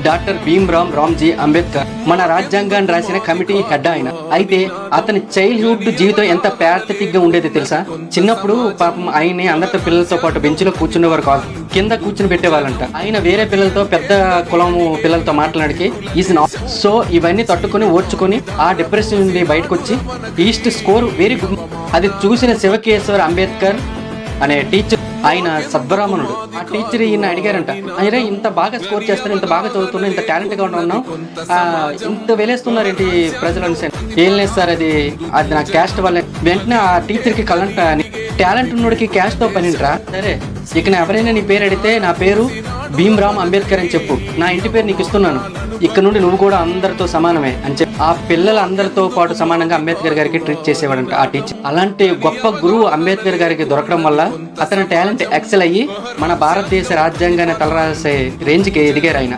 Doctor Bhimrao Ramji Ambedkar మన రాజ్యాంగాన్ని రాసిన కమిటీ హెడ్ ఆయన. అయితే అతని చైల్డ్హుడ్ జీవితం ఎంత ప్యాథటిక్ గా ఉండేది తెలుసా? చిన్నప్పుడు పాపం ఆయన్ని అందరితో పిల్లలతో పాటు బెంచ్లో కూర్చునేవారు కాదు, కింద కూర్చుని పెట్టేవాళ్ళంట. ఆయన వేరే పిల్లలతో పెద్ద కులం పిల్లలతో మాట్లాడికి ఈజ్ నాట్ సో ఇవన్నీ తట్టుకొని ఓర్చుకొని ఆ డిప్రెషన్ నుండి బయటకు వచ్చి ఈస్ట్ స్కోర్ వెరీ గుడ్. అది చూసిన శివకేశ్వర్ అంబేద్కర్ అనే టీచర్, ఆయన సద్బ్రాహ్మణుడు. ఆ టీచర్ ఈయన అడిగారంట, అయినా ఇంత బాగా స్కోర్ చేస్తున్నా, ఇంత బాగా చదువుతున్నా, ఇంత టాలెంట్ గా ఉన్నాం, ఇంత వెలేస్తున్నారేంటి ప్రజలు అని. ఏం లేదు సార్, అది నా క్యాస్ట్ వల్లే. వెంటనే ఆ టీచర్ కి కలంట అని, టాలెంట్ ఉన్నోడికి క్యాస్ట్ తో పనింట్రా, సరే ఇక ఎవరైనా నీ పేరు అడిగితే నా పేరు భీమ్రావ్ అంబేద్కర్ అని చెప్పు, నా ఇంటి పేరు నీకు ఇస్తున్నాను, ఇక్కడ నుండి నువ్వు కూడా అందరితో సమానమే అని చెప్పి ఆ పిల్లలందరితో పాటు సమానంగా అంబేద్కర్ గారికి ట్రీట్ చేసేవాడంట ఆ టీచర్. అలాంటి గొప్ప గురువు అంబేద్కర్ గారికి దొరకడం వల్ల అతని టాలెంట్ ఎక్సెల్ అయ్యి మన భారతదేశ రాజ్యాంగాన్ని తలరాసే రేంజ్కి ఎదిగారు ఆయన.